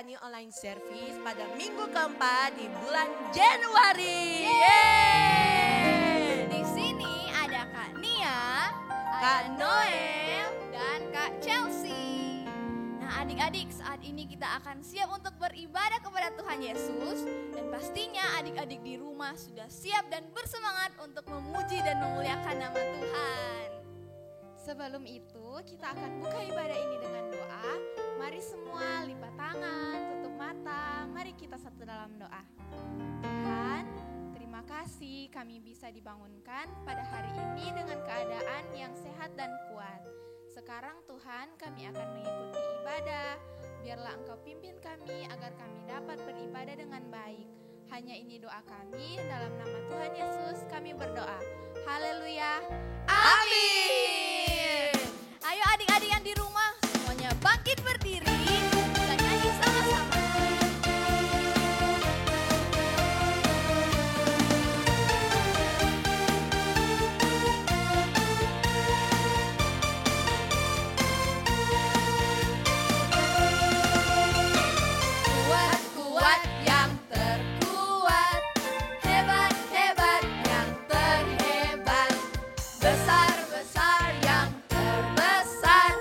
menjalani online service pada minggu keempat di bulan Januari. Di sini ada Kak Nia, Kak ada Noel, dan Kak Chelsea. Nah adik-adik, saat ini kita akan siap untuk beribadah kepada Tuhan Yesus. Dan pastinya adik-adik di rumah sudah siap dan bersemangat untuk memuji dan memuliakan nama Tuhan. Sebelum itu, kita akan buka ibadah ini dengan doa. Mari semua lipat tangan, tutup mata. Mari kita satu dalam doa. Tuhan, terima kasih kami bisa dibangunkan pada hari ini dengan keadaan yang sehat dan kuat. Sekarang Tuhan, kami akan mengikuti ibadah. Biarlah Engkau pimpin kami agar kami dapat beribadah dengan baik. Hanya ini doa kami, dalam nama Tuhan Yesus kami berdoa. Haleluya. Amin. Ayo adik-adik yang di rumah, semuanya bangkit berdiri. Kita nyanyi sama-sama. Kuat-kuat yang terkuat, hebat-hebat yang terhebat, besar-besar yang terbesar,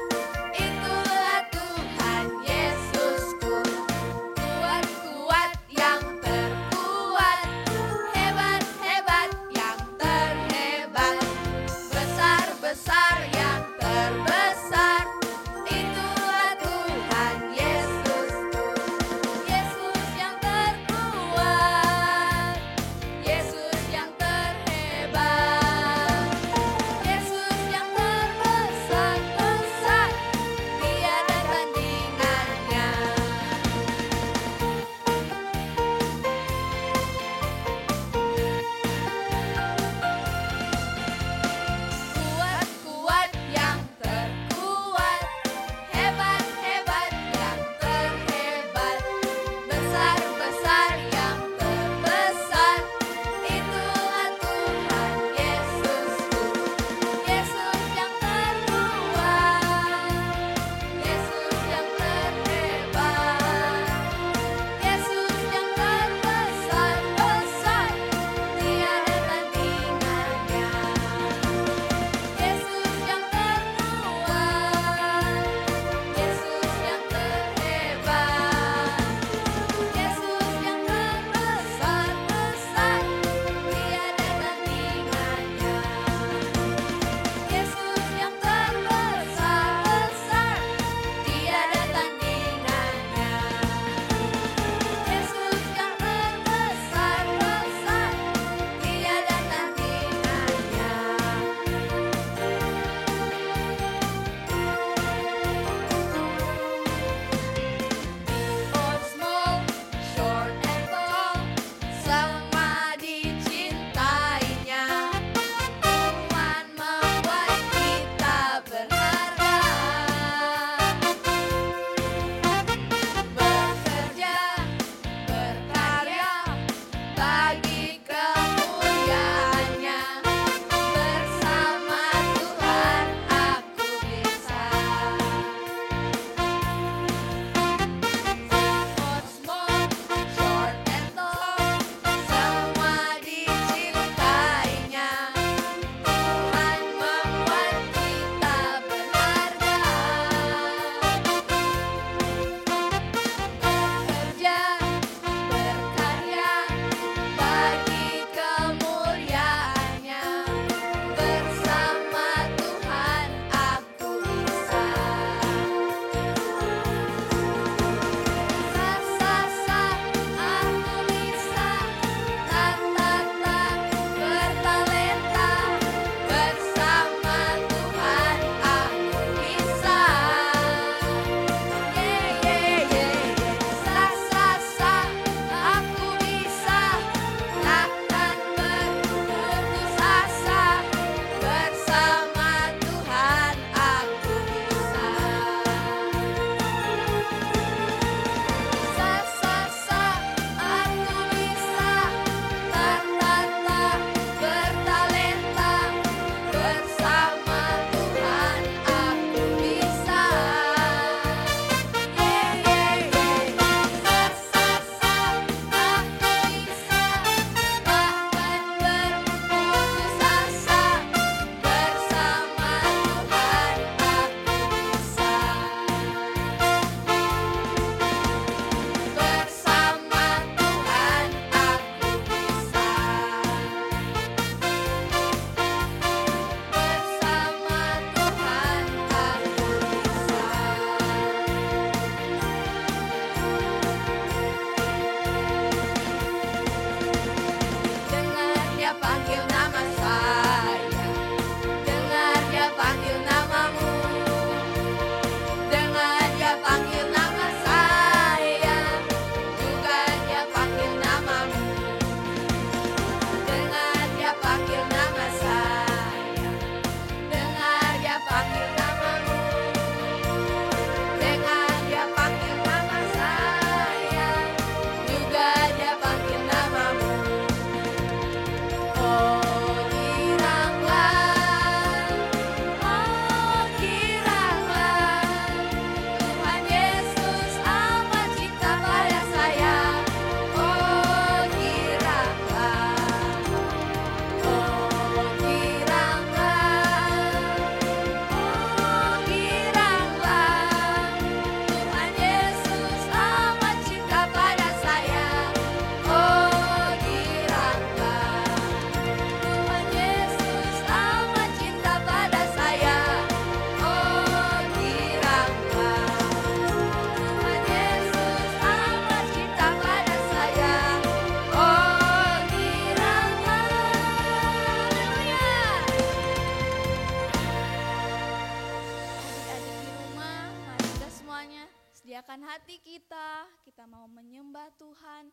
kita mau menyembah Tuhan.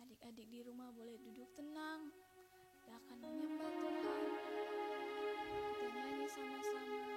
Adik-adik di rumah boleh duduk tenang. Kita akan menyembah Tuhan. Kita nyanyi sama-sama.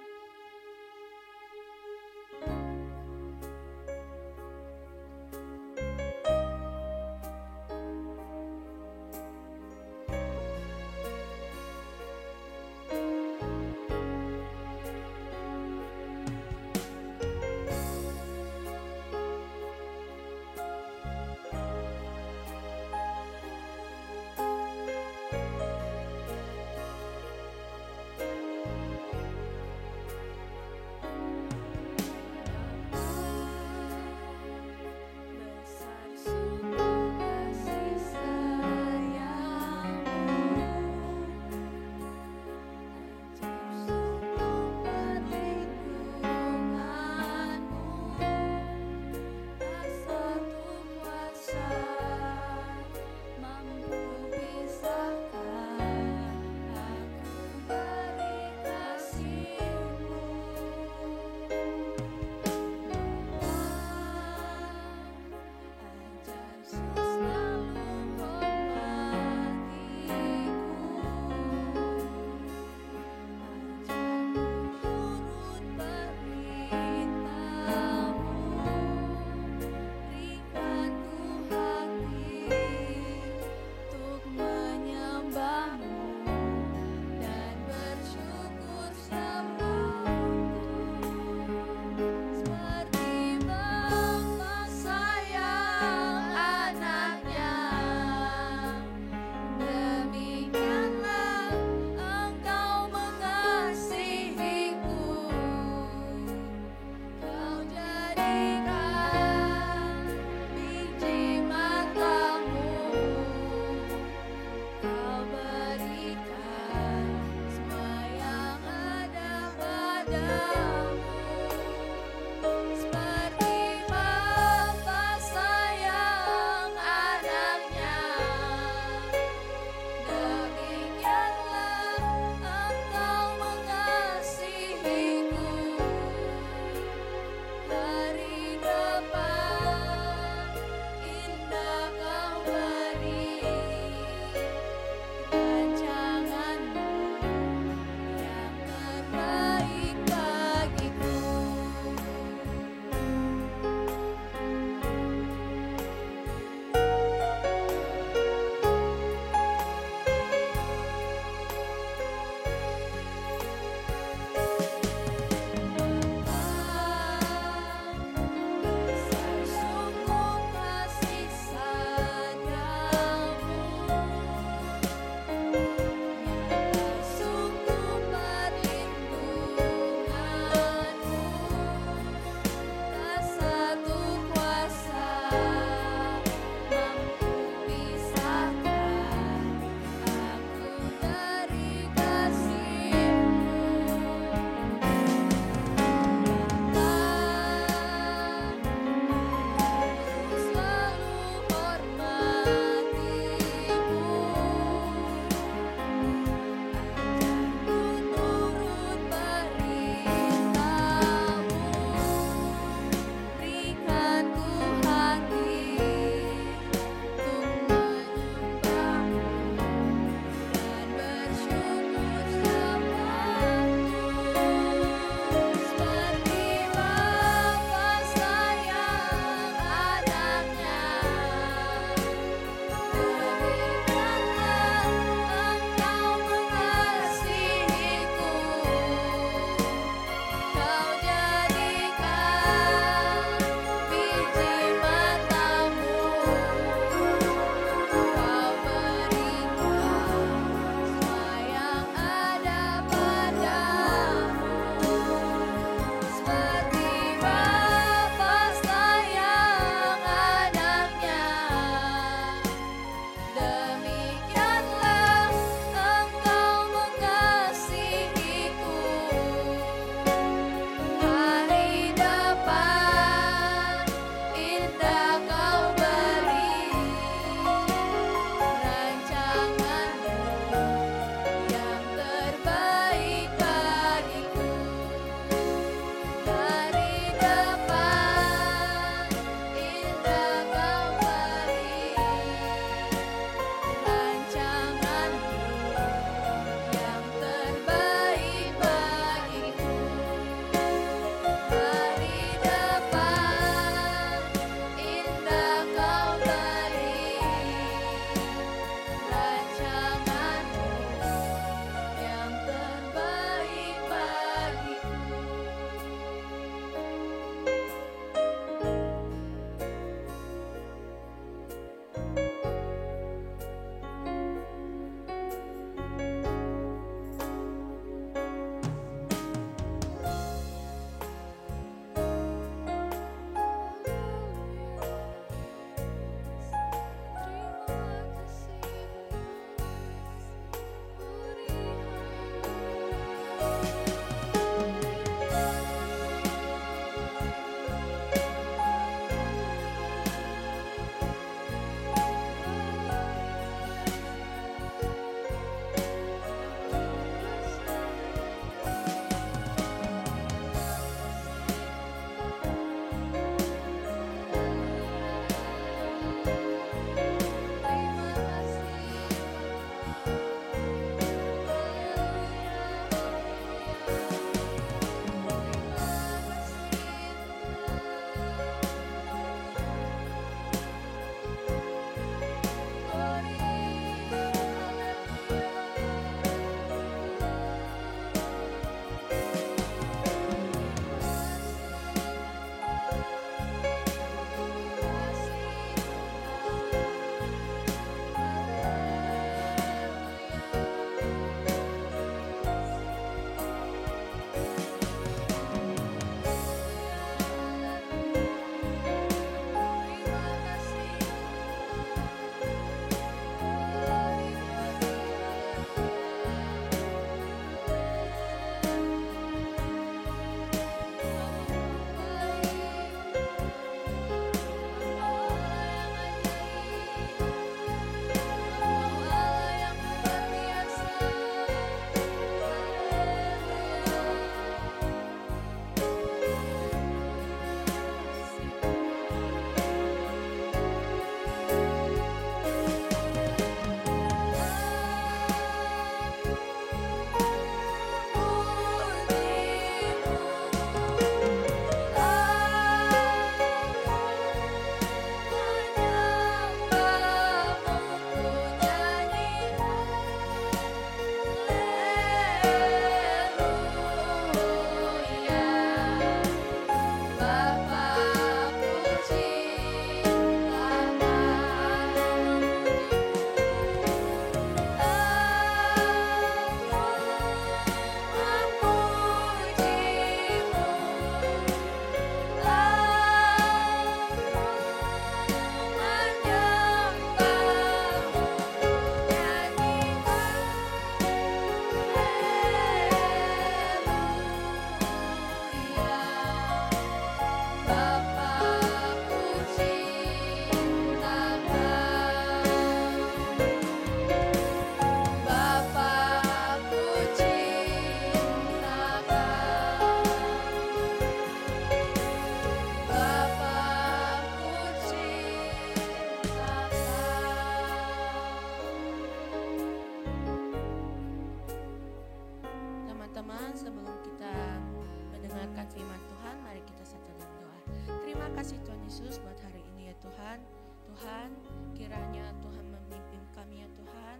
Yesus buat hari ini ya Tuhan. Tuhan, kiranya Tuhan memimpin kami ya Tuhan.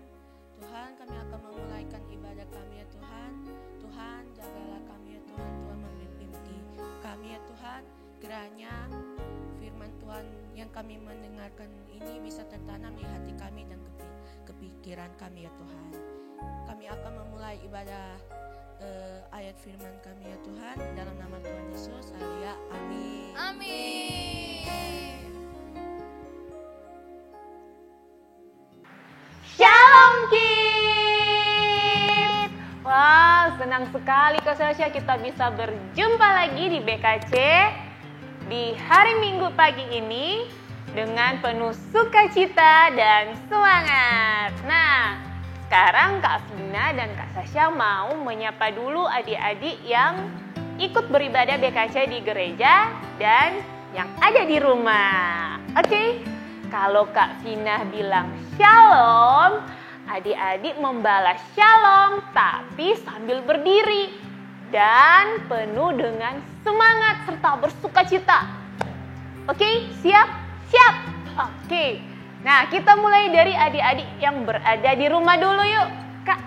Tuhan, kami akan memulaikan ibadah kami ya Tuhan. Tuhan, jagalah kami ya Tuhan. Tuhan memimpin kami ya Tuhan. Kiranya firman Tuhan yang kami mendengarkan ini bisa tertanam di hati kami dan kepikiran kami ya Tuhan. Kami akan memulai ibadah ayat firman kami ya Tuhan. Dalam nama Tuhan Yesus, haleluya, amin. Amin. Shalom Kids. Wow, senang sekali Kak Sasha kita bisa berjumpa lagi di BKC di hari Minggu pagi ini dengan penuh sukacita dan semangat. Nah, sekarang Kak Vina dan Kak Sasha mau menyapa dulu adik-adik yang ikut beribadah BKC di gereja dan yang ada di rumah. Oke, kalau Kak Vina bilang shalom, adik-adik membalas shalom tapi sambil berdiri dan penuh dengan semangat serta bersukacita. Oke, siap? Siap? Oke. Nah, kita mulai dari adik-adik yang berada di rumah dulu yuk. Kak,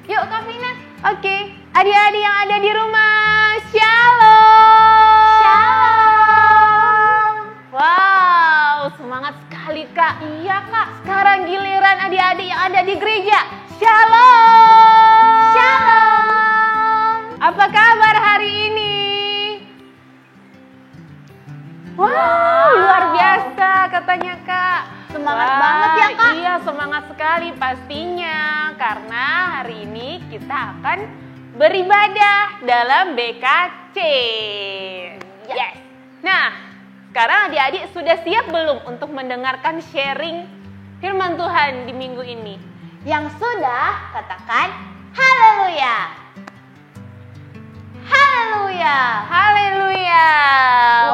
yuk Kak Vina. Oke, adik-adik yang ada di rumah, shalom. Shalom. Wow, semangat sekali Kak. Iya Kak, sekarang giliran adik-adik yang ada di gereja. Shalom. Shalom. Apa kabar hari ini? Wow, luar biasa katanya Kak. Semangat banget ya Kak. Iya, semangat sekali pastinya. Karena hari ini kita akan beribadah dalam BKC. Yes. Nah, sekarang adik-adik sudah siap belum untuk mendengarkan sharing firman Tuhan di minggu ini? Yang sudah, katakan haleluya. Haleluya. Haleluya.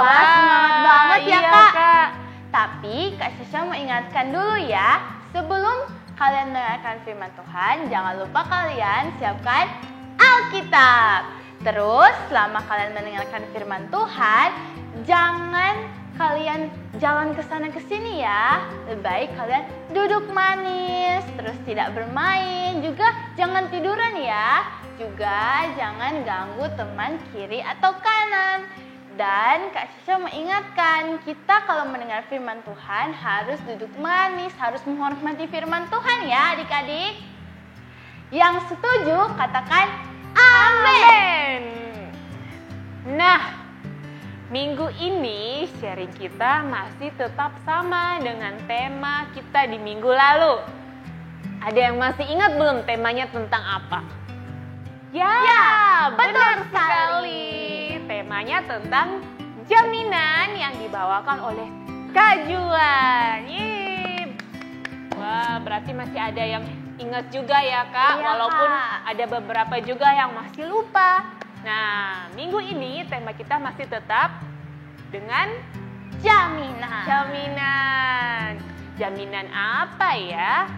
Wah, semangat banget ya iya, Kak. Tapi Kak Sasha mau ingatkan dulu ya, sebelum kalian mendengarkan firman Tuhan, jangan lupa kalian siapkan Alkitab. Terus selama kalian mendengarkan firman Tuhan, jangan kalian jalan ke sana ke sini ya. Lebih baik kalian duduk manis, terus tidak bermain, juga jangan tiduran ya. Juga jangan ganggu teman kiri atau kanan. Dan Kak Sasha mengingatkan, kita kalau mendengar firman Tuhan harus duduk manis, harus menghormati firman Tuhan ya adik-adik. Yang setuju katakan amin. Nah, minggu ini sharing kita masih tetap sama dengan tema kita di minggu lalu. Ada yang masih ingat belum temanya tentang apa? Ya, betul sekali. Temanya tentang jaminan yang dibawakan oleh Kak Juan. Yeay. Wah, berarti masih ada yang ingat juga ya Kak, Iya, walaupun Kak. ada beberapa juga yang masih lupa. Nah, minggu ini tema kita masih tetap dengan jaminan. jaminan. Jaminan apa ya?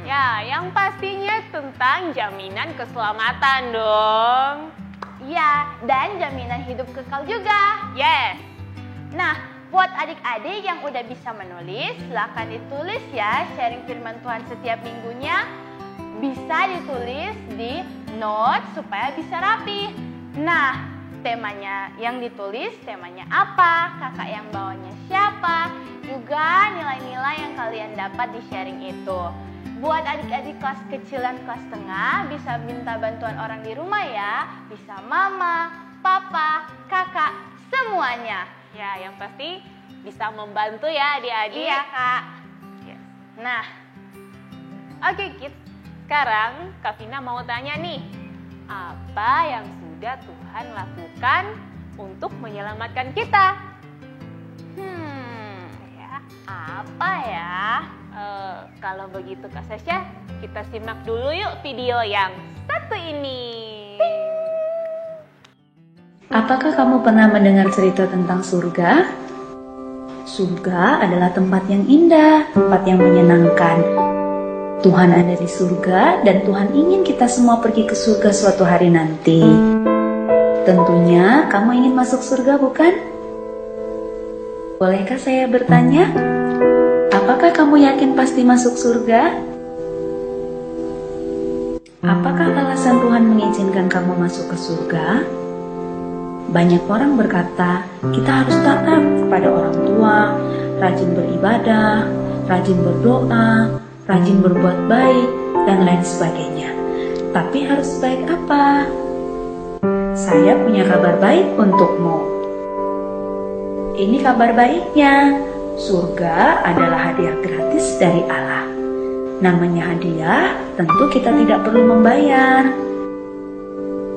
Ya, yang pastinya tentang jaminan keselamatan dong. Ya, dan jaminan hidup kekal juga. Yes. Nah, buat adik-adik yang udah bisa menulis, silakan ditulis ya sharing firman Tuhan setiap minggunya. Bisa ditulis di note supaya bisa rapi. Nah, temanya yang ditulis, temanya apa, kakak yang bawanya siapa, juga nilai-nilai yang kalian dapat di sharing itu. Buat adik-adik kelas kecil dan kelas tengah bisa minta bantuan orang di rumah ya. Bisa mama, papa, kakak, semuanya. Ya, yang pasti bisa membantu ya adik-adik. Iya Kak. Yes. Nah, Oke kids, sekarang Kak Vina mau tanya nih. Apa yang sudah Tuhan lakukan untuk menyelamatkan kita? Ya. apa ya? Kalau begitu Kak Sasha, kita simak dulu yuk video yang satu ini. Apakah kamu pernah mendengar cerita tentang surga? Surga adalah tempat yang indah, tempat yang menyenangkan. Tuhan ada di surga dan Tuhan ingin kita semua pergi ke surga suatu hari nanti. Tentunya kamu ingin masuk surga, bukan? Bolehkah saya bertanya? Apakah kamu yakin pasti masuk surga? Apakah alasan Tuhan mengizinkan kamu masuk ke surga? Banyak orang berkata, kita harus taat kepada orang tua, rajin beribadah, rajin berdoa, rajin berbuat baik, dan lain sebagainya. Tapi harus baik apa? Saya punya kabar baik untukmu. Ini kabar baiknya, surga adalah hadiah gratis dari Allah. Namanya hadiah, tentu kita tidak perlu membayar.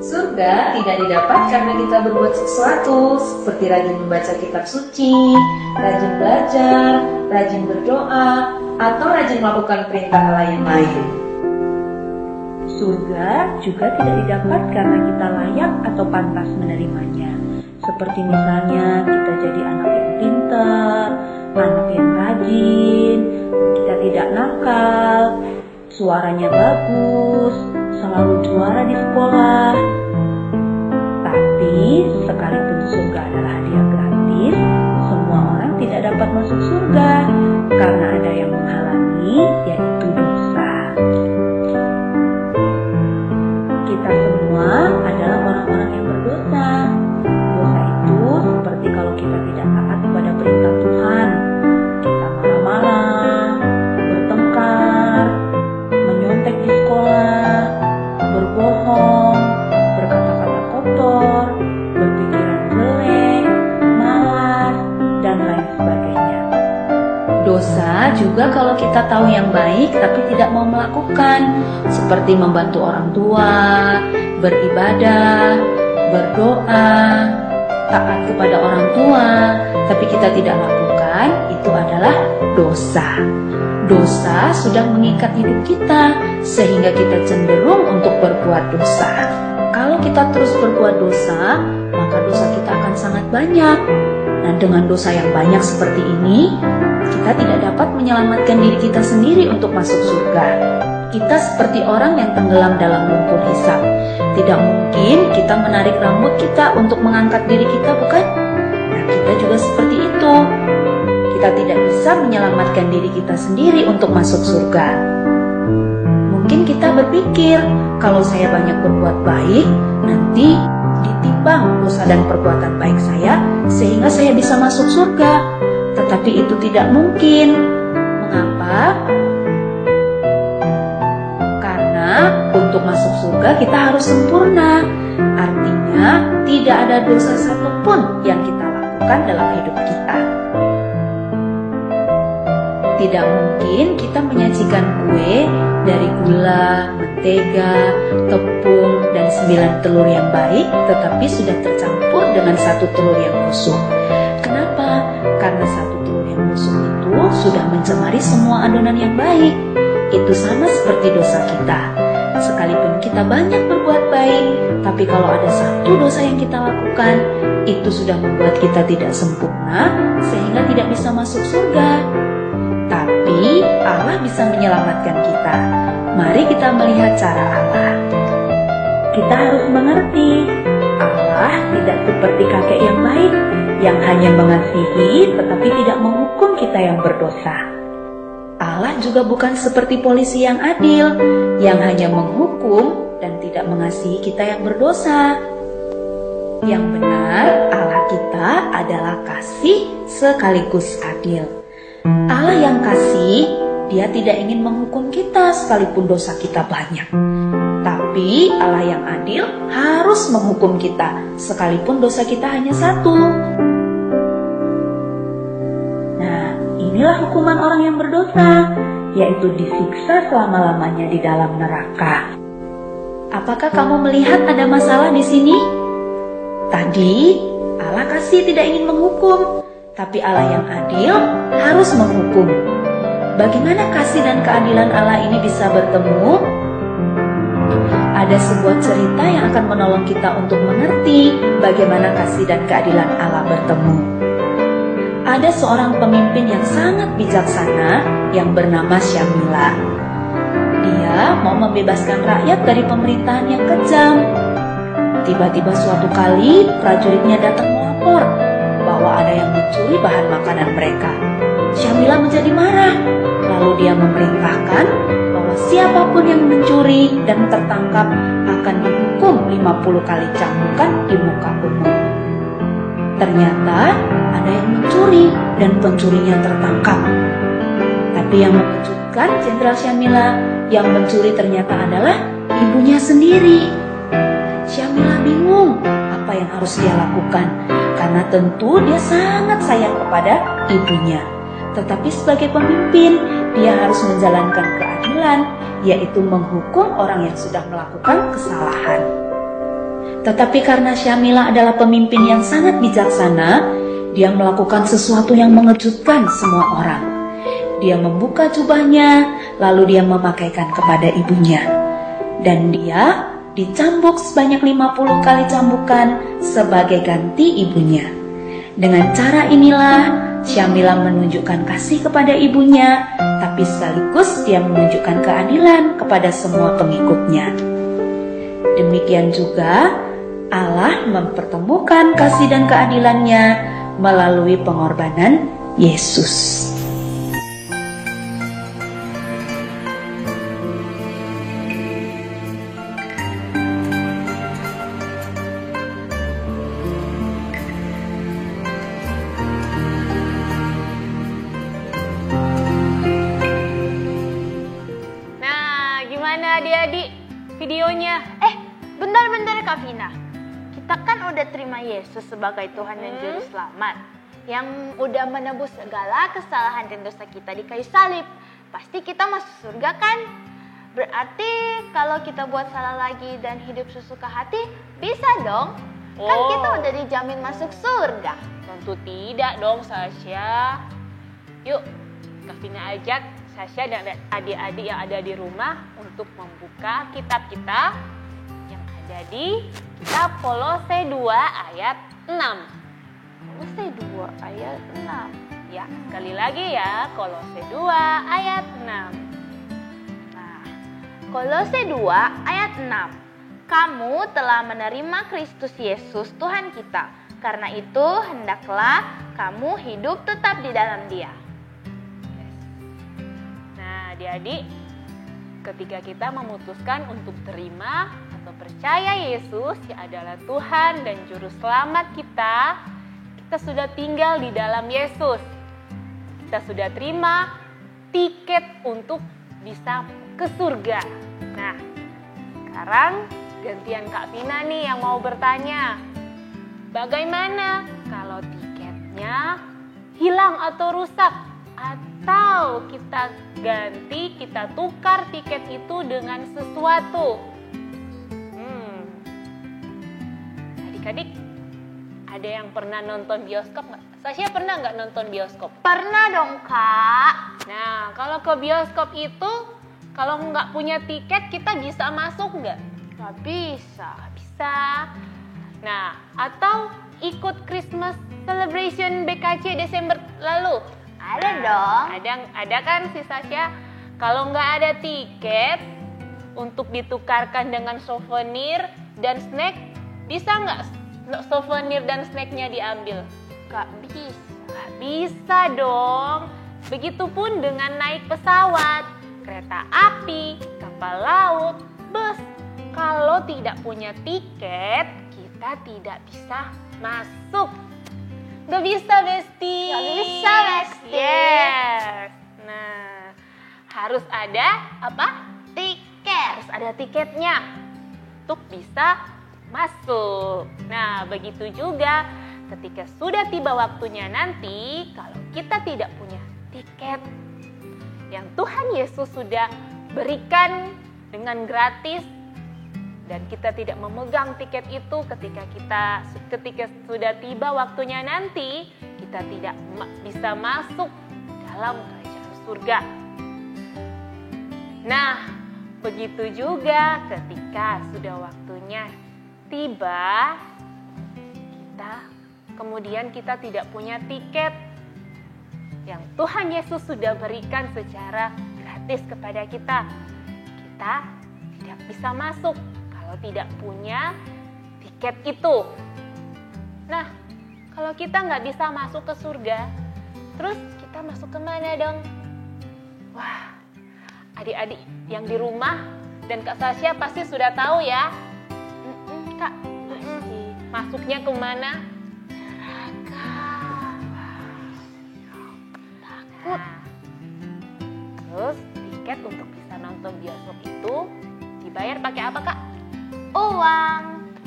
Surga tidak didapat karena kita berbuat sesuatu, seperti rajin membaca kitab suci, rajin belajar, rajin berdoa, atau rajin melakukan perintah Allah yang lain. Surga juga tidak didapat karena kita layak atau pantas menerimanya. Seperti misalnya kita jadi anak yang pintar, anak yang rajin, kita tidak nakal, suaranya bagus, selalu juara di sekolah. Tapi sekalipun surga adalah hadiah gratis, semua orang tidak dapat masuk surga karena ada yang menghalangi, yaitu dosa. Kita semua adalah orang-orang yang berdosa. Dosa itu seperti kalau kita tidak taat kepada perintah Tuhan. Kita marah-marah, bertengkar, menyontek di sekolah, berbohong, berkata-kata kotor, berpikiran jelek, malas, dan lain sebagainya. Dosa juga kalau kita tahu yang baik tapi tidak mau melakukan, seperti membantu orang tua, beribadah, berdoa, taat kepada orang tua, tapi kita tidak lakukan, itu adalah dosa. Dosa sudah mengikat hidup kita, sehingga kita cenderung untuk berbuat dosa. Kalau kita terus berbuat dosa, maka dosa kita akan sangat banyak. Nah, dengan dosa yang banyak seperti ini, kita tidak dapat menyelamatkan diri kita sendiri untuk masuk surga. Kita seperti orang yang tenggelam dalam lumpur hisap. Tidak mungkin kita menarik rambut kita untuk mengangkat diri kita, bukan? Nah, kita juga seperti itu. Kita tidak bisa menyelamatkan diri kita sendiri untuk masuk surga. Mungkin kita berpikir, kalau saya banyak berbuat baik, nanti ditimbang dosa dan perbuatan baik saya, sehingga saya bisa masuk surga. Tetapi itu tidak mungkin. Mengapa? Karena untuk masuk surga kita harus sempurna. Artinya tidak ada dosa satupun yang kita lakukan dalam hidup kita. Tidak mungkin kita menyajikan kue dari gula, mentega, tepung, dan 9 telur yang baik, tetapi sudah tercampur dengan 1 telur yang busuk. Kenapa? Karena 1 telur yang busuk itu sudah mencemari semua adonan yang baik. Itu sama seperti dosa kita. Sekalipun kita banyak berbuat baik, tapi kalau ada 1 dosa yang kita lakukan, itu sudah membuat kita tidak sempurna, sehingga tidak bisa masuk surga. Tapi Allah bisa menyelamatkan kita. Mari kita melihat cara Allah. Kita harus mengerti, Allah tidak seperti kakek yang baik, yang hanya mengasihi tetapi tidak menghukum kita yang berdosa. Allah juga bukan seperti polisi yang adil, yang hanya menghukum dan tidak mengasihi kita yang berdosa. Yang benar, Allah kita adalah kasih sekaligus adil. Allah yang kasih, Dia tidak ingin menghukum kita sekalipun dosa kita banyak. Tapi Allah yang adil harus menghukum kita sekalipun dosa kita hanya 1. Nah, inilah hukuman orang yang berdosa, yaitu disiksa selama-lamanya di dalam neraka. Apakah kamu melihat ada masalah di sini? Tadi Allah kasih tidak ingin menghukum, tapi Allah yang adil harus menghukum. Bagaimana kasih dan keadilan Allah ini bisa bertemu? Ada sebuah cerita yang akan menolong kita untuk mengerti bagaimana kasih dan keadilan Allah bertemu. Ada seorang pemimpin yang sangat bijaksana yang bernama Syamila. Dia mau membebaskan rakyat dari pemerintahan yang kejam. Tiba-tiba suatu kali prajuritnya datang melapor bahwa ada yang mencuri bahan makanan mereka. Syamila menjadi marah, lalu dia memerintahkan bahwa siapapun yang mencuri dan tertangkap akan dihukum 50 kali cambukan di muka umum. Ternyata ada yang mencuri dan pencurinya tertangkap. Tapi yang mengejutkan Jenderal Syamila, yang mencuri ternyata adalah ibunya sendiri. Syamila bingung apa yang harus dia lakukan, karena tentu dia sangat sayang kepada ibunya. Tetapi sebagai pemimpin, dia harus menjalankan keadilan, yaitu menghukum orang yang sudah melakukan kesalahan. Tetapi karena Syamila adalah pemimpin yang sangat bijaksana, dia melakukan sesuatu yang mengejutkan semua orang. Dia membuka jubahnya, lalu dia memakaikan kepada ibunya. Dan dia dicambuk sebanyak 50 kali cambukan sebagai ganti ibunya. Dengan cara inilah Syamila menunjukkan kasih kepada ibunya, tapi sekaligus dia menunjukkan keadilan kepada semua pengikutnya. Demikian juga Allah mempertemukan kasih dan keadilannya melalui pengorbanan Yesus. Gimana adik-adik videonya? Bentar Kak Vina. Kita kan udah terima Yesus sebagai Tuhan dan Juru Selamat, yang udah menebus segala kesalahan dan dosa kita di kayu salib. Pasti kita masuk surga kan? Berarti kalau kita buat salah lagi dan hidup sesuka hati, bisa dong? Kan kita udah dijamin masuk surga. Tentu tidak dong, Sasha. Yuk, Kak Vina ajak Sasha dan adik-adik yang ada di rumah untuk membuka kitab kita yang ada di kitab Kolose 2 ayat 6. Kolose 2 ayat 6. Ya, sekali lagi ya, Kolose 2 ayat 6. Nah, Kolose 2 ayat 6. Kamu telah menerima Kristus Yesus Tuhan kita. Karena itu hendaklah kamu hidup tetap di dalam Dia. Adik-adik, ketika kita memutuskan untuk terima atau percaya Yesus yang adalah Tuhan dan Juru Selamat kita sudah tinggal di dalam Yesus. Kita sudah terima tiket untuk bisa ke surga. Nah, sekarang gantian Kak Vina nih yang mau bertanya. Bagaimana kalau tiketnya hilang atau rusak? Atau kita ganti, kita tukar tiket itu dengan sesuatu. Adik-adik, ada yang pernah nonton bioskop nggak? Sasha pernah nggak nonton bioskop? Pernah dong Kak. Nah, kalau ke bioskop itu, kalau nggak punya tiket, kita bisa masuk nggak? Nggak bisa. Bisa. Nah, atau ikut Christmas celebration BKC Desember lalu? Ada dong. Ada kan si Sasha? Kalau nggak ada tiket untuk ditukarkan dengan souvenir dan snack, bisa nggak souvenir dan snacknya diambil? Nggak bisa. Nggak bisa dong. Begitupun dengan naik pesawat, kereta api, kapal laut, bus. Kalau tidak punya tiket, kita tidak bisa masuk. Gak bisa, Besti. Gak bisa, Besti. Yes. Nah, harus ada apa? Tiket. Harus ada tiketnya untuk bisa masuk. Nah, begitu juga ketika sudah tiba waktunya nanti, kalau kita tidak punya tiket yang Tuhan Yesus sudah berikan dengan gratis, dan kita tidak memegang tiket itu ketika sudah tiba waktunya nanti, kita tidak bisa masuk dalam kerajaan surga. Nah, begitu juga ketika sudah waktunya tiba, kemudian kita tidak punya tiket yang Tuhan Yesus sudah berikan secara gratis kepada kita. Kita tidak bisa masuk kalau tidak punya tiket itu. Nah, Kalau kita nggak bisa masuk ke surga, terus kita masuk kemana dong? Wah, adik-adik yang di rumah dan Kak Sasha pasti sudah tahu ya. Kak, masuknya kemana? Neraka. Takut. Terus tiket untuk bisa nonton bioskop itu dibayar pakai apa, Kak? Uang.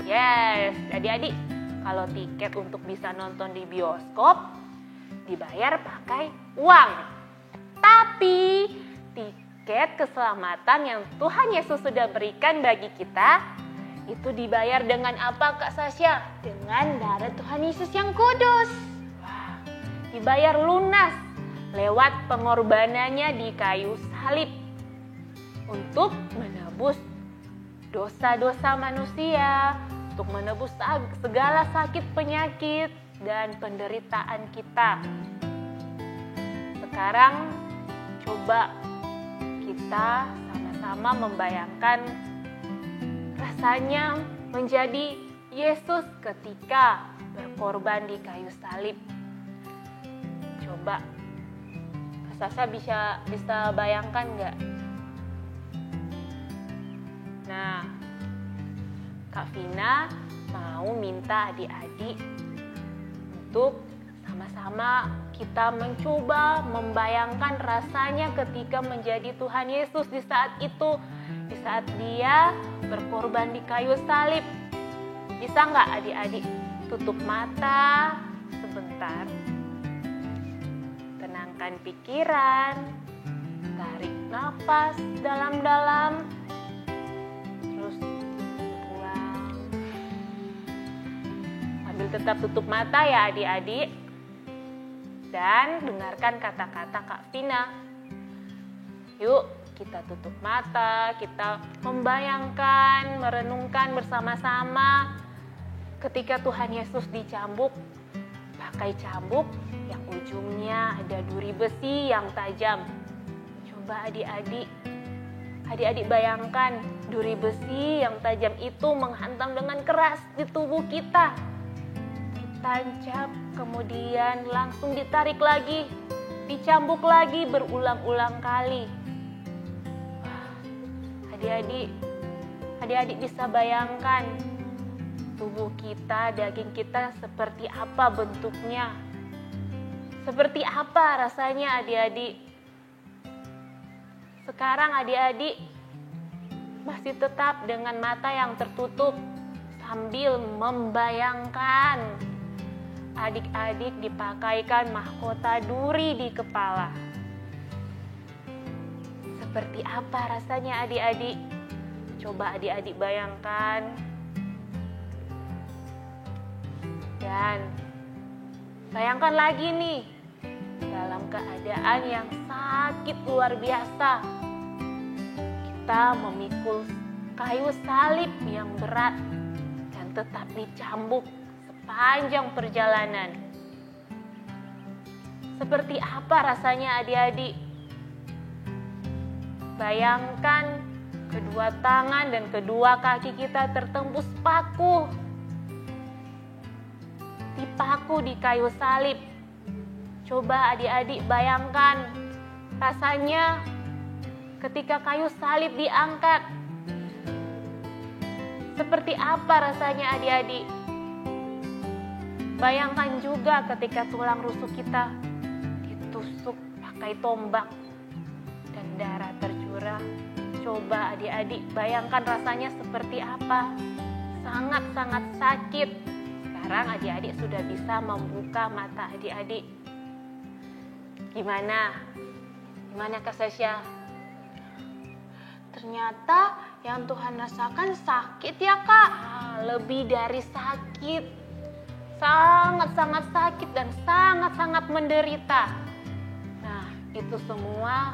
Yes, adik-adik, kalau tiket untuk bisa nonton di bioskop dibayar pakai uang. Tapi tiket keselamatan yang Tuhan Yesus sudah berikan bagi kita itu dibayar dengan apa, Kak Sasha? Dengan darah Tuhan Yesus yang kudus. Wah, dibayar lunas lewat pengorbanannya di kayu salib untuk menebus dosa-dosa manusia, untuk menebus segala sakit penyakit dan penderitaan kita. Sekarang coba kita sama-sama membayangkan rasanya menjadi Yesus ketika berkorban di kayu salib. Coba Kak Sasha bisa bayangkan nggak? Nah, Kak Vina mau minta adik-adik untuk sama-sama kita mencoba membayangkan rasanya ketika menjadi Tuhan Yesus di saat itu, di saat Dia berkorban di kayu salib. Bisa nggak adik-adik tutup mata sebentar, tenangkan pikiran, tarik nafas dalam-dalam, terus buang. Sambil tetap tutup mata ya adik-adik. Dan dengarkan kata-kata Kak Vina. Yuk kita tutup mata, kita membayangkan, merenungkan bersama-sama ketika Tuhan Yesus dicambuk, pakai cambuk yang ujungnya ada duri besi yang tajam. Coba adik-adik bayangkan duri besi yang tajam itu menghantam dengan keras di tubuh kita. Tancap, kemudian langsung ditarik lagi, dicambuk lagi berulang-ulang kali. Wah, adik-adik bisa bayangkan tubuh kita, daging kita seperti apa bentuknya, seperti apa rasanya adik-adik. Sekarang adik-adik masih tetap dengan mata yang tertutup sambil membayangkan adik-adik dipakaikan mahkota duri di kepala. Seperti apa rasanya adik-adik? Coba adik-adik bayangkan. Dan bayangkan lagi nih, dalam keadaan yang sakit luar biasa, kita memikul kayu salib yang berat dan tetap dicambuk sepanjang perjalanan. Seperti apa rasanya adik-adik? Bayangkan kedua tangan dan kedua kaki kita tertembus paku. Dipaku di kayu salib. Coba adik-adik bayangkan rasanya ketika kayu salib diangkat. Seperti apa rasanya adik-adik? Bayangkan juga ketika tulang rusuk kita ditusuk pakai tombak dan darah tercurah. Coba adik-adik bayangkan rasanya seperti apa. Sangat-sangat sakit. Sekarang adik-adik sudah bisa membuka mata adik-adik. Gimana? Gimana Kak Sasha? Ternyata yang Tuhan rasakan sakit ya Kak. Lebih dari sakit. Sangat-sangat sakit dan sangat-sangat menderita. Nah, itu semua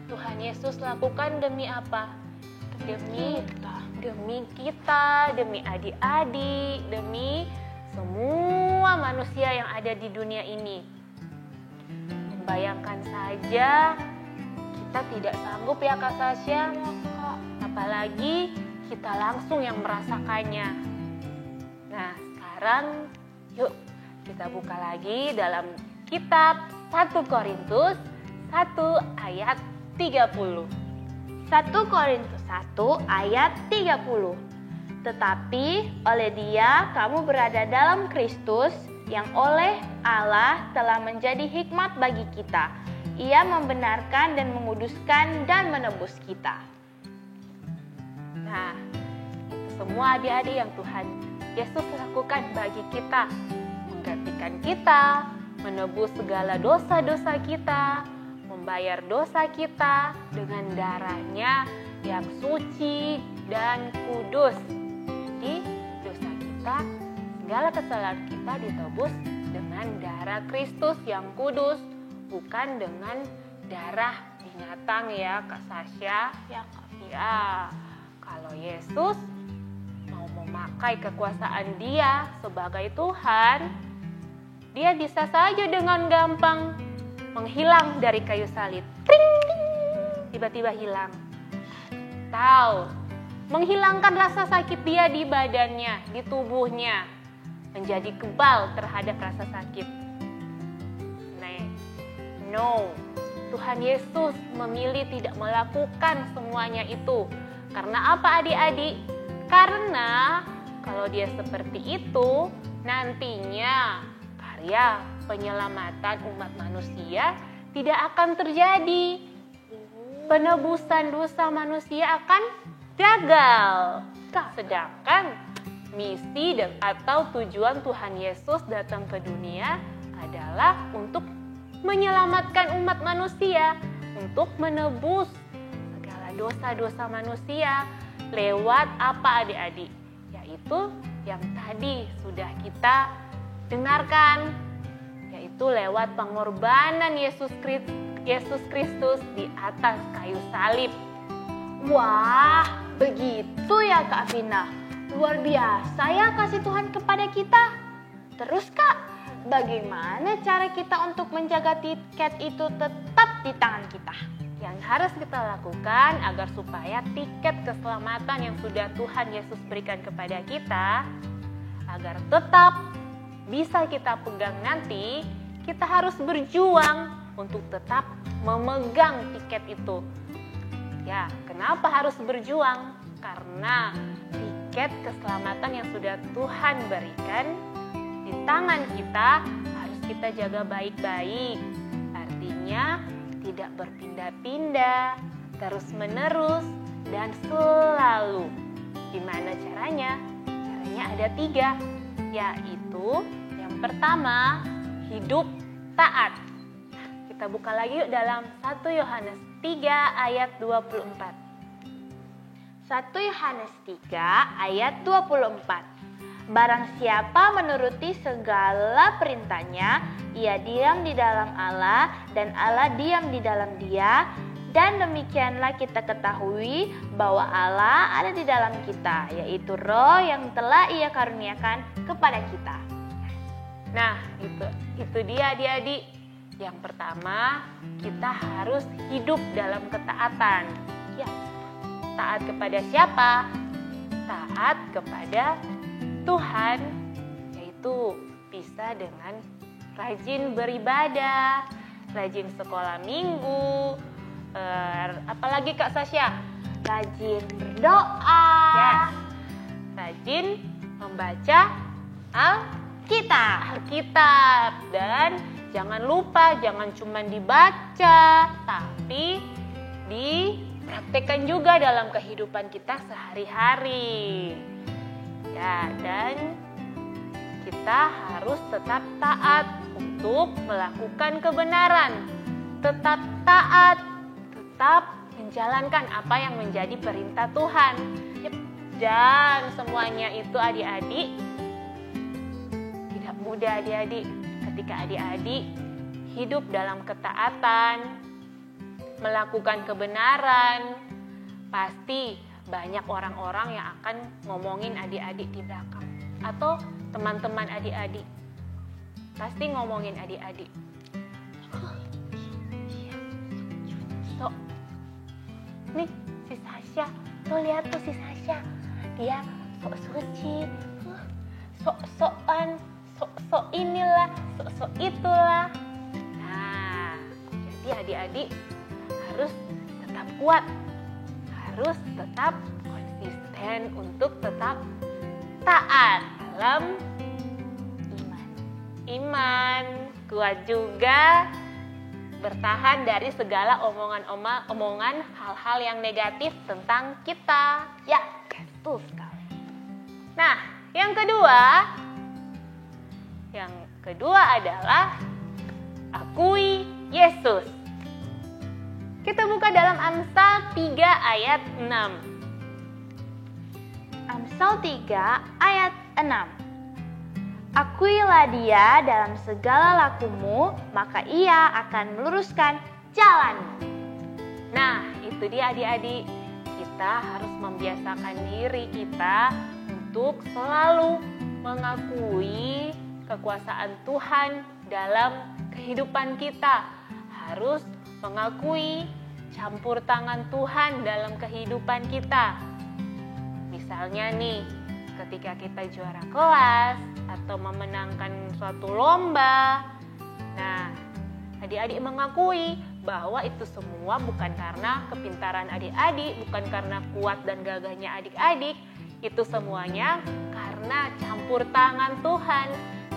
Tuhan Yesus lakukan demi apa? Demi kita, demi adik-adik, demi semua manusia yang ada di dunia ini. Membayangkan saja kita tidak sanggup ya Kak Sasha. Apalagi kita langsung yang merasakannya. Nah, sekarang yuk Kita buka lagi dalam kitab 1 Korintus 1 ayat 30. 1 Korintus 1 ayat 30. Tetapi oleh Dia kamu berada dalam Kristus, yang oleh Allah telah menjadi hikmat bagi kita. Ia membenarkan dan menguduskan dan menebus kita. Nah, itu semua adik-adik yang Tuhan Yesus lakukan bagi kita. Menggantikan kita, menebus segala dosa-dosa kita, membayar dosa kita dengan darahnya yang suci dan kudus. Jadi dosa kita, segala kesalahan kita ditebus dengan darah Kristus yang kudus, bukan dengan darah binatang ya Kak Sasha. Ya, Kak. Ya, kalau Yesus mau memakai kekuasaan Dia sebagai Tuhan, Dia bisa saja dengan gampang menghilang dari kayu salib. Tring, tiba-tiba hilang. Tahu, menghilangkan rasa sakit Dia di badannya, di tubuhnya, menjadi kebal terhadap rasa sakit. No, Tuhan Yesus memilih tidak melakukan semuanya itu. Karena apa adik-adik? Karena kalau Dia seperti itu, nantinya karya penyelamatan umat manusia tidak akan terjadi. Penebusan dosa manusia akan gagal. Sedangkan misi atau tujuan Tuhan Yesus datang ke dunia adalah untuk menyelamatkan umat manusia, untuk menebus segala dosa-dosa manusia lewat apa adik-adik? Yaitu yang tadi sudah kita dengarkan, yaitu lewat pengorbanan Yesus Kristus di atas kayu salib. Wah, begitu ya Kak Vina. Luar biasa ya kasih Tuhan kepada kita. Terus Kak, bagaimana cara kita untuk menjaga tiket itu tetap di tangan kita? Yang harus kita lakukan agar supaya tiket keselamatan yang sudah Tuhan Yesus berikan kepada kita, agar tetap bisa kita pegang nanti, kita harus berjuang untuk tetap memegang tiket itu. Ya, kenapa harus berjuang? Karena tiket keselamatan yang sudah Tuhan berikan di tangan kita harus kita jaga baik-baik. Artinya tidak berpindah-pindah, terus-menerus, dan selalu. Gimana caranya? Caranya ada 3, yaitu yang pertama, hidup taat. Kita buka lagi yuk dalam 1 Yohanes 3 ayat 24. 1 Yohanes 3 ayat 24. Barang siapa menuruti segala perintahnya, ia diam di dalam Allah dan Allah diam di dalam dia. Dan demikianlah kita ketahui bahwa Allah ada di dalam kita, yaitu Roh yang telah Ia karuniakan kepada kita. Nah, itu dia adik-adik. Yang pertama, kita harus hidup dalam ketaatan. Ya, taat kepada siapa? Taat kepada Tuhan, yaitu bisa dengan rajin beribadah, rajin sekolah minggu, apalagi Kak Sasha? Rajin berdoa, Yes. Rajin membaca Alkitab, dan jangan lupa, jangan cuma dibaca, tapi dipraktekkan juga dalam kehidupan kita sehari-hari. Ya, dan kita harus tetap taat untuk melakukan kebenaran. Tetap taat, tetap menjalankan apa yang menjadi perintah Tuhan. Dan semuanya itu adik-adik tidak mudah adik-adik. Ketika adik-adik hidup dalam ketaatan, melakukan kebenaran, pasti banyak orang-orang yang akan ngomongin adik-adik di belakang. Atau teman-teman adik-adik. Pasti ngomongin adik-adik. So, nih si Sasha, tuh lihat tuh si Sasha. Dia sok suci, sok-sokan, sok sok inilah, sok itulah. Nah, jadi adik-adik harus tetap kuat, harus tetap konsisten untuk tetap taat dalam iman, kuat juga bertahan dari segala omongan hal-hal yang negatif tentang kita. Ya, betul sekali. Nah, yang kedua adalah akui Yesus. Kita buka dalam Amsal 3 ayat 6. Amsal 3 ayat 6. Akuilah dia dalam segala lakumu, maka ia akan meluruskan jalanmu. Nah, itu dia adik-adik. Kita harus membiasakan diri kita untuk selalu mengakui kekuasaan Tuhan dalam kehidupan kita. Harus mengakui campur tangan Tuhan dalam kehidupan kita. Misalnya nih, ketika kita juara kelas atau memenangkan suatu lomba. Nah, adik-adik mengakui bahwa itu semua bukan karena kepintaran adik-adik, bukan karena kuat dan gagahnya adik-adik. Itu semuanya karena campur tangan Tuhan,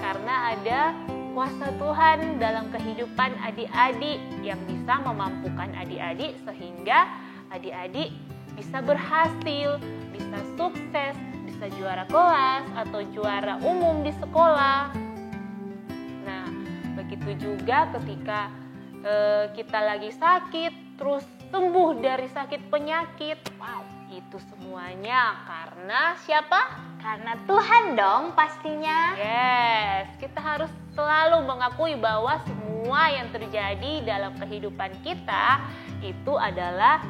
karena ada kuasa Tuhan dalam kehidupan adik-adik yang bisa memampukan adik-adik sehingga adik-adik bisa berhasil, bisa sukses, bisa juara kelas atau juara umum di sekolah. Nah, begitu juga ketika kita lagi sakit, terus sembuh dari sakit penyakit. Wow, itu semuanya karena siapa? Karena Tuhan dong pastinya. Yes, kita harus selalu mengakui bahwa semua yang terjadi dalam kehidupan kita itu adalah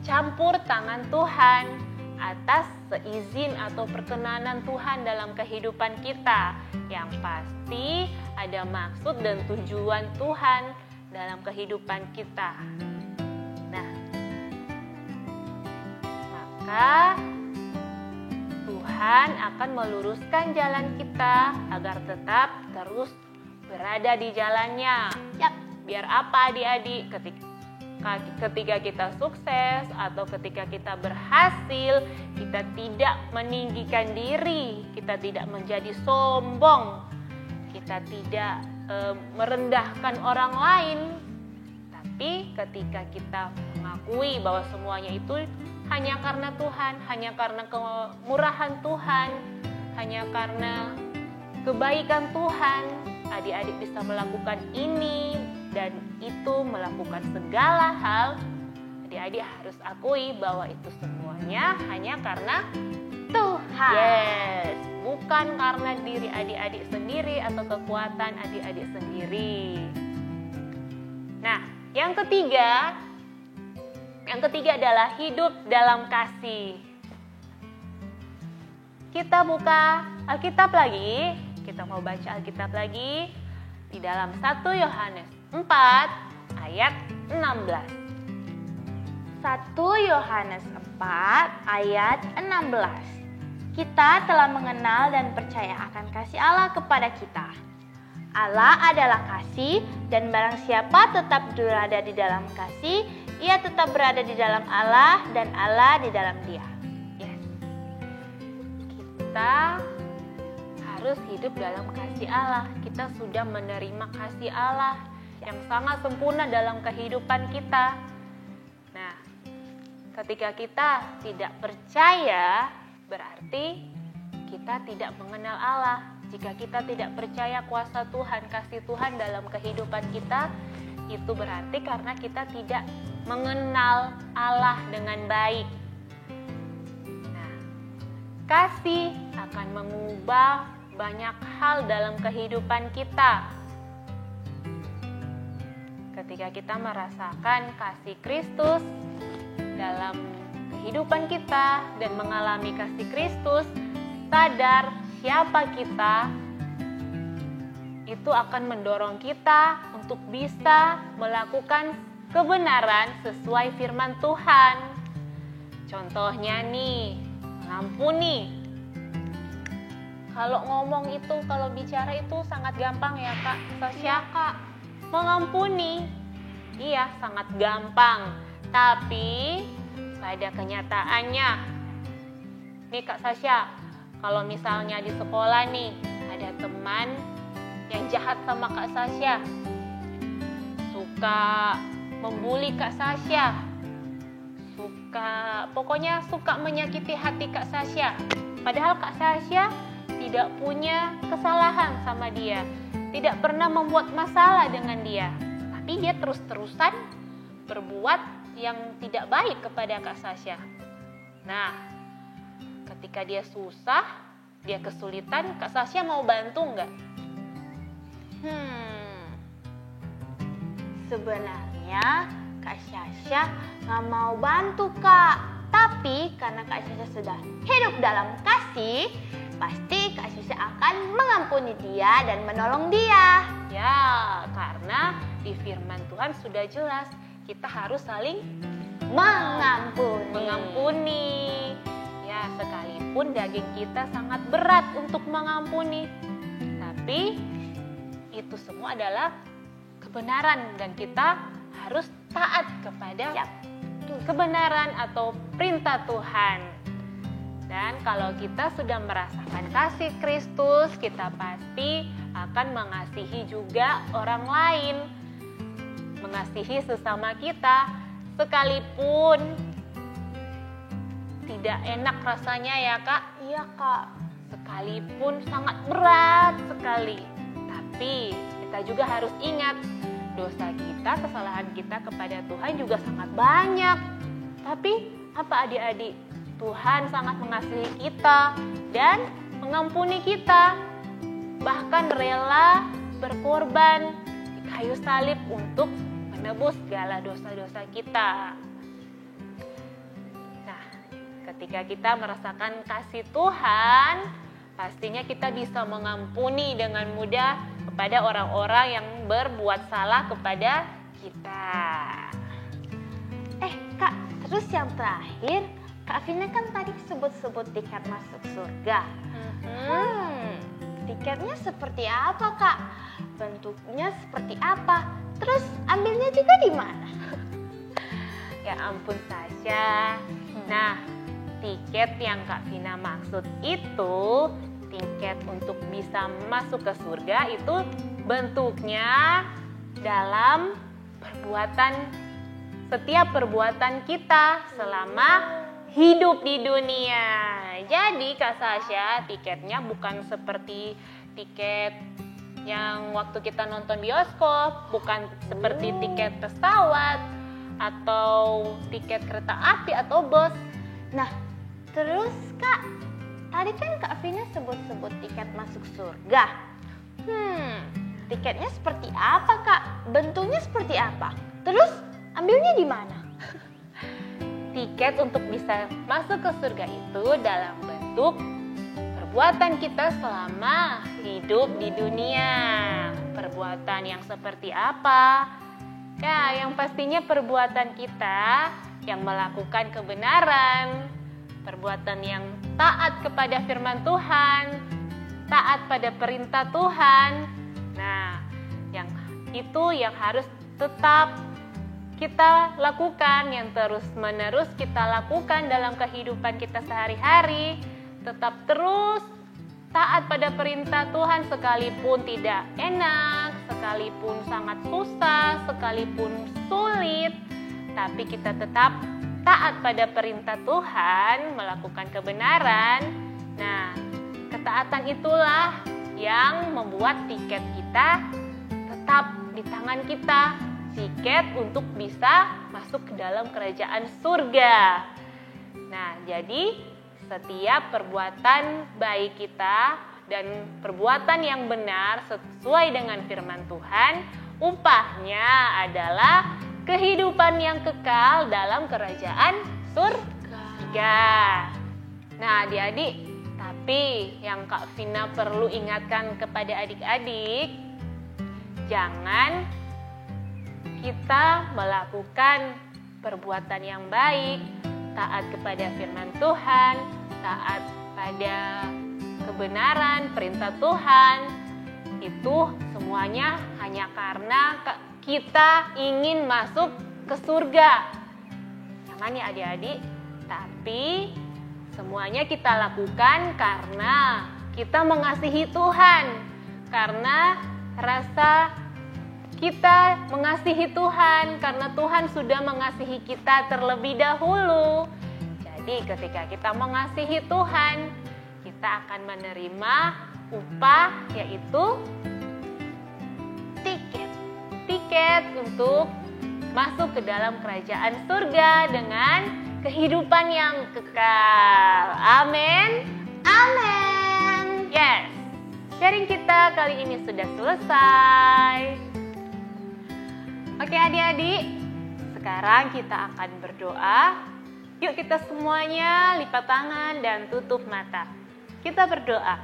campur tangan Tuhan atas seizin atau perkenanan Tuhan dalam kehidupan kita. Yang pasti ada maksud dan tujuan Tuhan dalam kehidupan kita. Nah, maka Tuhan akan meluruskan jalan kita agar tetap terus berada di jalannya. Yap. Biar apa adik-adik? Ketika kita sukses atau ketika kita berhasil, kita tidak meninggikan diri, kita tidak menjadi sombong, kita tidak merendahkan orang lain. Tapi ketika kita mengakui bahwa semuanya itu hanya karena Tuhan, hanya karena kemurahan Tuhan, hanya karena kebaikan Tuhan, adik-adik bisa melakukan ini dan itu, melakukan segala hal. Adik-adik harus akui bahwa itu semuanya hanya karena Tuhan. Yes, bukan karena diri adik-adik sendiri atau kekuatan adik-adik sendiri. Nah, yang ketiga adalah hidup dalam kasih. Kita buka Alkitab lagi, kita mau baca Alkitab lagi di dalam 1 Yohanes 4 ayat 16. 1 Yohanes 4 ayat 16. Kita telah mengenal dan percaya akan kasih Allah kepada kita. Allah adalah kasih, dan barang siapa tetap berada di dalam kasih, ia tetap berada di dalam Allah dan Allah di dalam dia. Yes. Kita harus hidup dalam kasih Allah. Kita sudah menerima kasih Allah yang sangat sempurna dalam kehidupan kita. Nah, ketika kita tidak percaya, berarti kita tidak mengenal Allah. Jika kita tidak percaya kuasa Tuhan, kasih Tuhan dalam kehidupan kita, itu berarti karena kita tidak mengenal Allah dengan baik. Nah, kasih akan mengubah banyak hal dalam kehidupan kita. Ketika kita merasakan kasih Kristus dalam kehidupan kita dan mengalami kasih Kristus, sadar siapa kita, itu akan mendorong kita untuk bisa melakukan kebenaran sesuai firman Tuhan. Contohnya nih, mengampuni. Kalau ngomong itu, kalau bicara itu sangat gampang ya Kak Sasha. Iya, Kak. Mengampuni, iya sangat gampang. Tapi pada kenyataannya, nih Kak Sasha, kalau misalnya di sekolah nih ada teman yang jahat sama Kak Sasha, suka membuli Kak Sasha, pokoknya suka menyakiti hati Kak Sasha. Padahal Kak Sasha tidak punya kesalahan sama dia, tidak pernah membuat masalah dengan dia, tapi dia terus-terusan berbuat yang tidak baik kepada Kak Sasha. Nah, ketika dia susah, dia kesulitan, Kak Sasha mau bantu nggak? Sebenarnya Kak Sasha nggak mau bantu Kak. Tapi karena Kak Sasha sudah hidup dalam kasih, pasti Kak Sasha akan mengampuni dia dan menolong dia. Ya, karena di firman Tuhan sudah jelas, kita harus saling mengampuni. Ya, sekalipun daging kita sangat berat untuk mengampuni, tapi itu semua adalah kebenaran dan kita harus taat kepada kebenaran atau perintah Tuhan. Dan kalau kita sudah merasakan kasih Kristus, kita pasti akan mengasihi juga orang lain, mengasihi sesama kita, sekalipun tidak enak rasanya ya Kak. Iya Kak. Sekalipun sangat berat sekali, tapi kita juga harus ingat, dosa kita, kesalahan kita kepada Tuhan juga sangat banyak. Tapi apa adik-adik? Tuhan sangat mengasihi kita dan mengampuni kita. Bahkan rela berkorban di kayu salib untuk menebus segala dosa-dosa kita. Nah, ketika kita merasakan kasih Tuhan, pastinya kita bisa mengampuni dengan mudah kepada orang-orang yang berbuat salah kepada kita. Kak, terus yang terakhir, Kak Vina kan tadi sebut-sebut tiket masuk surga. Tiketnya seperti apa Kak? Bentuknya seperti apa? Terus ambilnya juga di mana? Ya ampun Sasha. Nah, tiket yang Kak Vina maksud itu tiket untuk bisa masuk ke surga itu bentuknya dalam setiap perbuatan kita selama hidup di dunia. Jadi Kak Sasha, tiketnya bukan seperti tiket yang waktu kita nonton bioskop, bukan seperti tiket pesawat atau tiket kereta api atau bus. Nah, terus Kak, tadi kan Kak Vina sebut-sebut tiket masuk surga. Tiketnya seperti apa Kak? Bentuknya seperti apa? Terus ambilnya di mana? Tiket untuk bisa masuk ke surga itu dalam bentuk perbuatan kita selama hidup di dunia. Perbuatan yang seperti apa? Ya, yang pastinya perbuatan kita yang melakukan kebenaran, perbuatan yang taat kepada firman Tuhan, taat pada perintah Tuhan. Nah, yang itu yang harus tetap kita lakukan, yang terus-menerus kita lakukan dalam kehidupan kita sehari-hari. Tetap terus taat pada perintah Tuhan sekalipun tidak enak, sekalipun sangat susah, sekalipun sulit. Tapi kita tetap taat pada perintah Tuhan, melakukan kebenaran. Nah, ketaatan itulah yang membuat tiket kita tetap di tangan kita. Tiket untuk bisa masuk ke dalam kerajaan surga. Nah, jadi setiap perbuatan baik kita dan perbuatan yang benar sesuai dengan firman Tuhan, upahnya adalah kehidupan yang kekal dalam kerajaan surga. Nah, adik-adik, tapi yang Kak Vina perlu ingatkan kepada adik-adik, jangan kita melakukan perbuatan yang baik, taat kepada firman Tuhan, taat pada kebenaran, perintah Tuhan, itu semuanya hanya karena kita ingin masuk ke surga. Jangan ya adik-adik, tapi semuanya kita lakukan karena kita mengasihi Tuhan, karena rasa kita mengasihi Tuhan, karena Tuhan sudah mengasihi kita terlebih dahulu. Jadi ketika kita mengasihi Tuhan, kita akan menerima upah, yaitu tiket untuk masuk ke dalam kerajaan surga dengan kehidupan yang kekal. Amin. Amin. Yes. Sharing kita kali ini sudah selesai. Oke adik-adik, sekarang kita akan berdoa. Yuk kita semuanya lipat tangan dan tutup mata. Kita berdoa.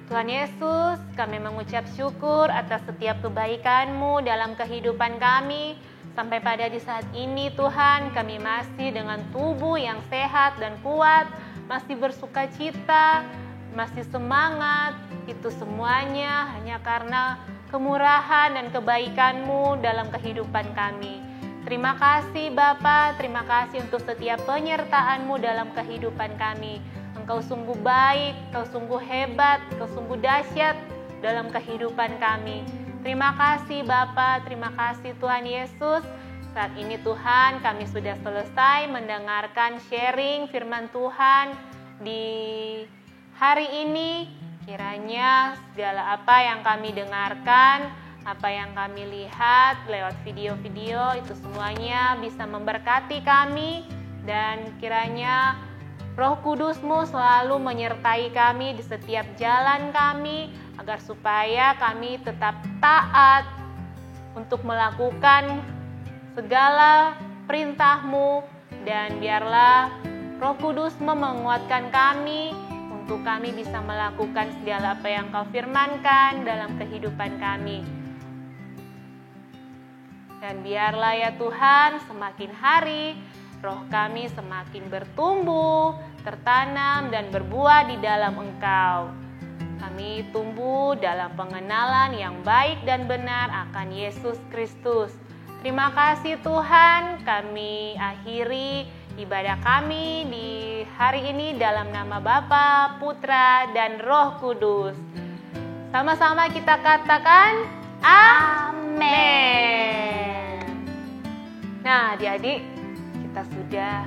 Tuhan Yesus, kami mengucap syukur atas setiap kebaikan-Mu dalam kehidupan kami. Sampai pada di saat ini Tuhan, kami masih dengan tubuh yang sehat dan kuat, masih bersuka cita, masih semangat. Itu semuanya hanya karena kemurahan dan kebaikan-Mu dalam kehidupan kami. Terima kasih Bapa, terima kasih untuk setiap penyertaan-Mu dalam kehidupan kami. Engkau sungguh baik, Engkau sungguh hebat, Engkau sungguh dahsyat dalam kehidupan kami. Terima kasih Bapa, terima kasih Tuhan Yesus. Saat ini Tuhan, kami sudah selesai mendengarkan sharing firman Tuhan di hari ini. Kiranya segala apa yang kami dengarkan, apa yang kami lihat lewat video-video, itu semuanya bisa memberkati kami. Dan kiranya Roh Kudus-Mu selalu menyertai kami di setiap jalan kami, agar supaya kami tetap taat untuk melakukan segala perintah-Mu. Dan biarlah Roh Kudus-Mu menguatkan kami untuk kami bisa melakukan segala apa yang Kau firmankan dalam kehidupan kami. Dan biarlah ya Tuhan, semakin hari roh kami semakin bertumbuh, tertanam dan berbuah di dalam Engkau. Kami tumbuh dalam pengenalan yang baik dan benar akan Yesus Kristus. Terima kasih Tuhan, kami akhiri ibadah kami di hari ini dalam nama Bapa, Putra, dan Roh Kudus. Sama-sama kita katakan amin. Nah adik-adik, kita sudah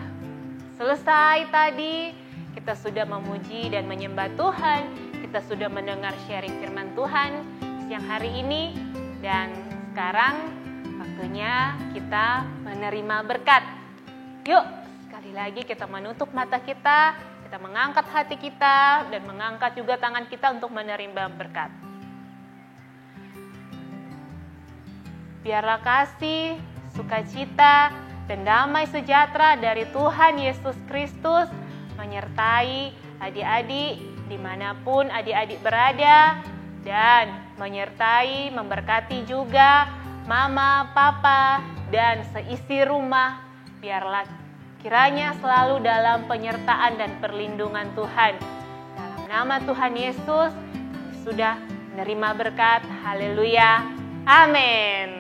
selesai tadi, kita sudah memuji dan menyembah Tuhan, kita sudah mendengar sharing firman Tuhan siang hari ini, dan sekarang waktunya kita menerima berkat. Yuk, sekali lagi kita menutup mata kita mengangkat hati kita, dan mengangkat juga tangan kita untuk menerima berkat. Biarlah kasih, sukacita, dan damai sejahtera dari Tuhan Yesus Kristus menyertai adik-adik dimanapun adik-adik berada, dan menyertai, memberkati juga mama, papa, dan seisi rumah. Biarlah kiranya selalu dalam penyertaan dan perlindungan Tuhan. Dalam nama Tuhan Yesus sudah menerima berkat. Haleluya. Amin.